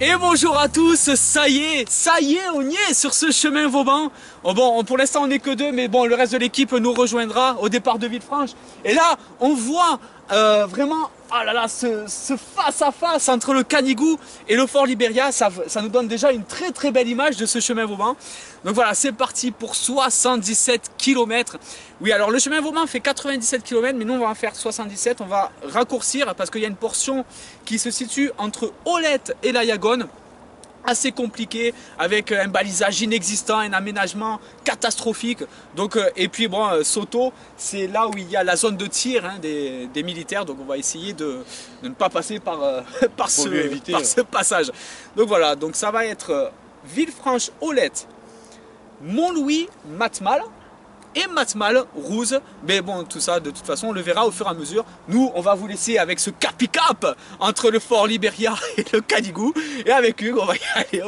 Et bonjour à tous, ça y est, on y est sur ce chemin Vauban. Oh bon, pour l'instant on n'est que deux, mais bon, le reste de l'équipe nous rejoindra au départ de Villefranche. Et là, on voit vraiment, ah là là, ce face à face entre le Canigou et le Fort Libéria. Ça nous donne déjà une très belle image de ce chemin Vauban. Donc voilà, c'est parti pour 77 km. Oui, alors le chemin Vauban fait 97 km, mais nous on va en faire 77. On va raccourcir parce qu'il y a une portion qui se situe entre Olette et la Yagone. Assez compliqué, avec un balisage inexistant, un aménagement catastrophique. Donc, et puis bon, Soto, c'est là où il y a la zone de tir des militaires. Donc on va essayer de ne pas passer par, ce passage. Donc voilà, donc ça va être Villefranche, Olette, Montlouis, Matmal et Matmal, Rouze. Mais bon, tout ça, de toute façon, on le verra au fur et à mesure. Nous, on va vous laisser avec ce capi-cap entre le Fort Libéria et le Canigou. Et avec Hugues, on va y aller.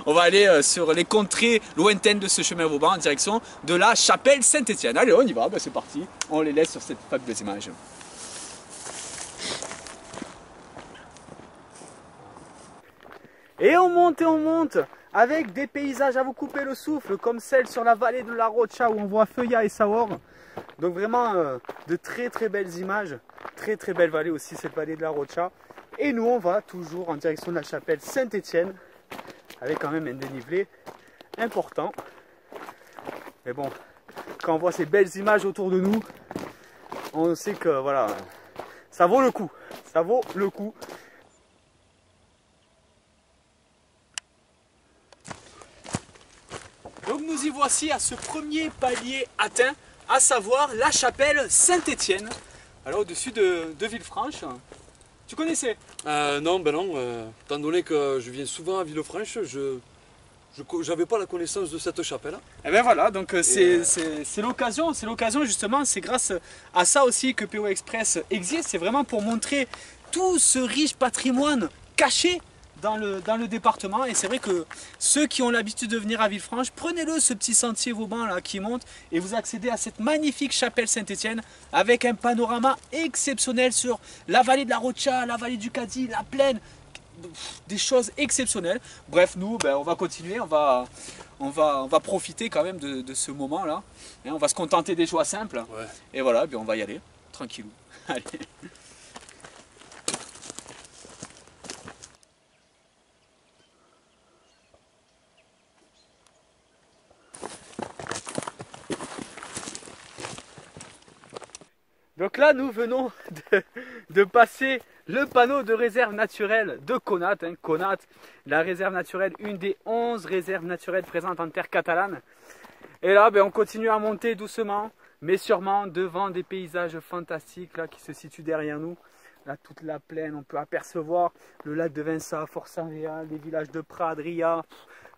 On va aller sur les contrées lointaines de ce chemin Vauban en direction de la chapelle Saint-Étienne. Allez, on y va, ben, c'est parti. On les laisse sur cette fabuleuse image. Et on monte avec des paysages à vous couper le souffle, comme celle sur la vallée de la Rocha où on voit Feuillat et Saor. Donc vraiment de très belles images, très belle vallée aussi, cette vallée de la Rocha. Et nous on va toujours en direction de la chapelle Saint-Étienne, avec quand même un dénivelé important. Mais bon, quand on voit ces belles images autour de nous, on sait que voilà, ça vaut le coup, ça vaut le coup. Donc nous y voici à ce premier palier atteint, à savoir la chapelle Saint-Étienne, alors au-dessus de Villefranche. Tu connaissais? Non, ben non, étant donné que je viens souvent à Villefranche, je n'avais pas la connaissance de cette chapelle. Et bien voilà, donc c'est l'occasion justement, c'est grâce à ça aussi que PO Express existe, c'est vraiment pour montrer tout ce riche patrimoine caché dans le département. Et c'est vrai que ceux qui ont l'habitude de venir à Villefranche, prenez-le, ce petit sentier Vauban là qui monte, et vous accédez à cette magnifique chapelle Saint-Étienne avec un panorama exceptionnel sur la vallée de la Rocha, la vallée du Cadi, la plaine, des choses exceptionnelles. Bref, nous ben, on va continuer, on va profiter quand même de ce moment là, et on va se contenter des joies simples. Ouais. Et voilà, ben, on va y aller tranquillou. Allez. Donc là, nous venons de passer le panneau de réserve naturelle de Conat. Conat, la réserve naturelle, une des 11 réserves naturelles présentes en terre catalane. Et là, ben, on continue à monter doucement, mais sûrement devant des paysages fantastiques là, qui se situent derrière nous. Là, toute la plaine, on peut apercevoir le lac de Vinça, Forçaria, les villages de Prades, Ria,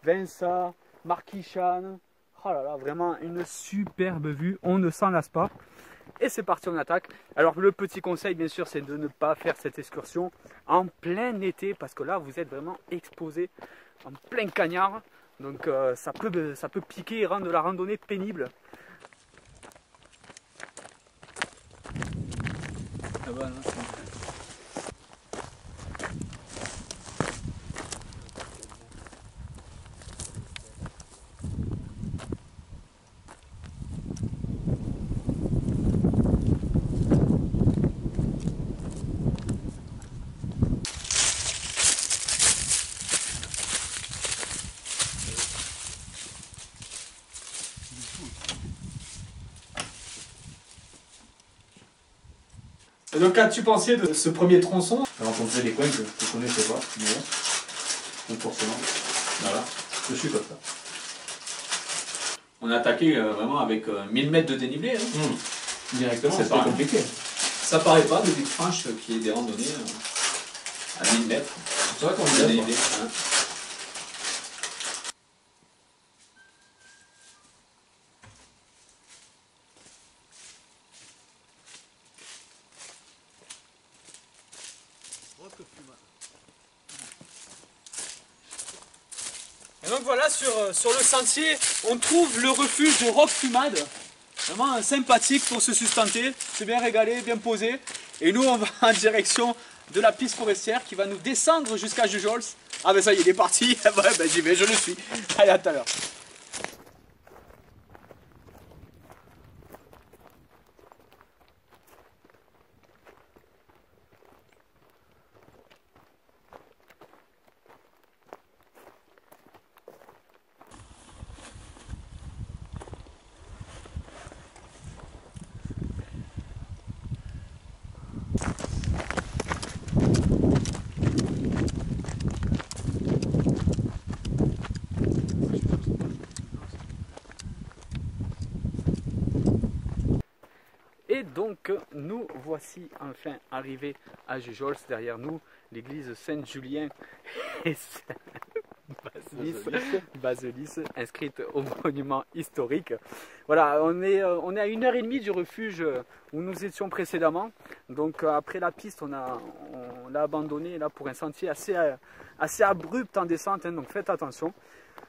Vinça, Marquichane. Oh là là, vraiment une superbe vue, on ne s'en lasse pas. Et c'est parti, on attaque. Alors le petit conseil bien sûr, c'est de ne pas faire cette excursion en plein été, parce que là vous êtes vraiment exposé en plein cagnard. Donc ça peut piquer et rendre la randonnée pénible. Ah bah, non, Et donc qu'as-tu pensé de ce premier tronçon? J'ai rencontré des coins que je ne connaissais pas, mais bon, donc forcément, voilà, je suis comme ça. On a attaqué vraiment avec 1000 mètres de dénivelé. Directement, c'est pas compliqué. Ça paraît pas de Villefranche qui est des randonnées à 1000 mètres. C'est vrai qu'on de dit dénivelé. Et donc voilà, sur le sentier, on trouve le refuge de Roc Fumade. Vraiment sympathique pour se sustenter, c'est bien régalé, bien posé. Et nous, on va en direction de la piste forestière qui va nous descendre jusqu'à Jujols. Ah ben ça y est, il est parti. Ouais, ben j'y vais, je le suis. Allez, à tout à l'heure. Et donc nous voici enfin arrivés à Jujols, derrière nous l'église Saint-Julien et Baselis, inscrite au monument historique. Voilà, on est à 1h30 du refuge où nous étions précédemment. Donc après la piste, on l'a abandonné là pour un sentier assez abrupt en descente, hein, donc faites attention.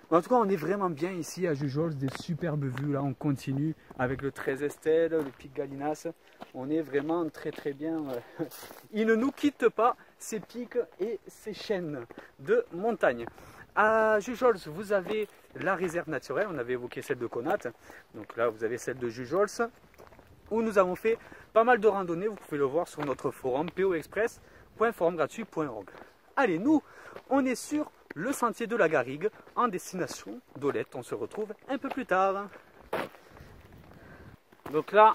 En tout cas, on est vraiment bien ici à Jujols, des superbes vues. Là, on continue avec le 13 Estelle, le pic Galinas. On est vraiment très bien. Il ne nous quitte pas, ces pics et ces chaînes de montagne. À Jujols, vous avez la réserve naturelle. On avait évoqué celle de Conat. Donc là, vous avez celle de Jujols, où nous avons fait pas mal de randonnées. Vous pouvez le voir sur notre forum poexpress.forumgratuit.org. Allez, nous, on est sur le sentier de la Garrigue en destination d'Olette. On se retrouve un peu plus tard. Donc là,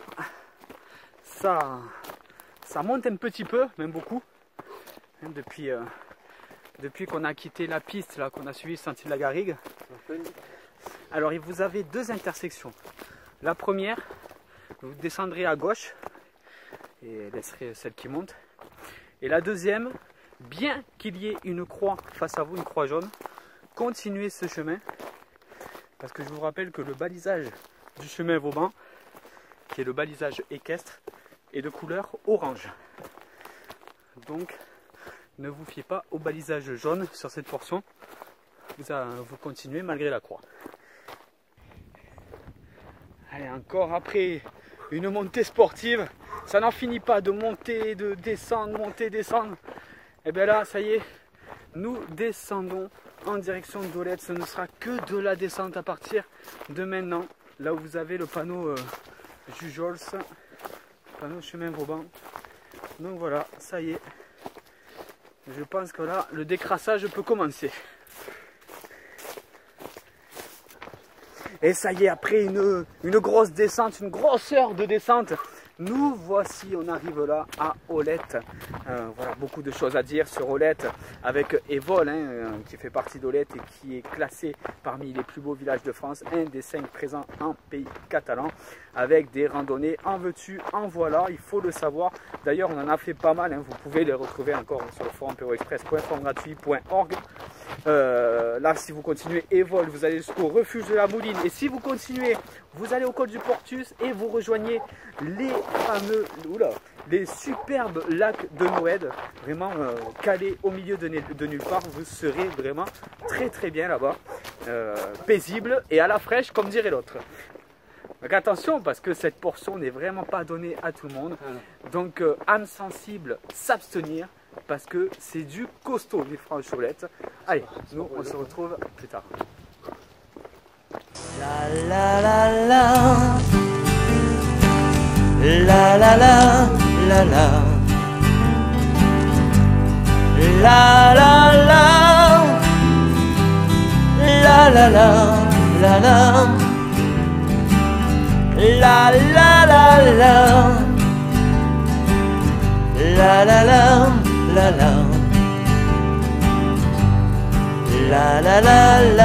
ça monte un petit peu, même beaucoup, depuis qu'on a quitté la piste, là, qu'on a suivi le sentier de la Garrigue. Alors, vous avez deux intersections. La première, vous descendrez à gauche et laisserez celle qui monte. Et la deuxième, bien qu'il y ait une croix face à vous, une croix jaune, continuez ce chemin, parce que je vous rappelle que le balisage du chemin Vauban, qui est le balisage équestre, est de couleur orange. Donc ne vous fiez pas au balisage jaune sur cette portion, vous continuez malgré la croix. Allez, encore après une montée sportive, ça n'en finit pas de monter, de descendre, monter, descendre. Et bien là, ça y est, nous descendons en direction d'Olette. Ce ne sera que de la descente à partir de maintenant. Là où vous avez le panneau Jujols, panneau chemin Vauban. Donc voilà, ça y est. Je pense que là, le décrassage peut commencer. Et ça y est, après une grosse descente, une grosse heure de descente, nous voici, on arrive là à Olette. Voilà, beaucoup de choses à dire sur Olette, avec Évole, hein, qui fait partie d'Olette et qui est classé parmi les plus beaux villages de France, un des 5 présents en pays catalan, avec des randonnées en veux-tu, en voilà, il faut le savoir. D'ailleurs, on en a fait pas mal, hein, vous pouvez les retrouver encore sur le forum poexpress.forumgratuit.org. Là, si vous continuez Évole, vous allez jusqu'au refuge de la Mouline, et si vous continuez, vous allez au col du Portus et vous rejoignez les superbes lacs de Noël, vraiment calés au milieu de nulle part. Vous serez vraiment très bien là-bas, paisible et à la fraîche, comme dirait l'autre. Donc attention, parce que cette portion n'est vraiment pas donnée à tout le monde. Donc âme sensible, s'abstenir, parce que c'est du costaud, les franches-Olette. Allez, nous on se retrouve plus tard. La la la la, la la la la la, la la la, la la la la la, la la la la, la la la la la, la la la la,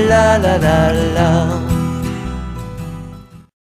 la la la la.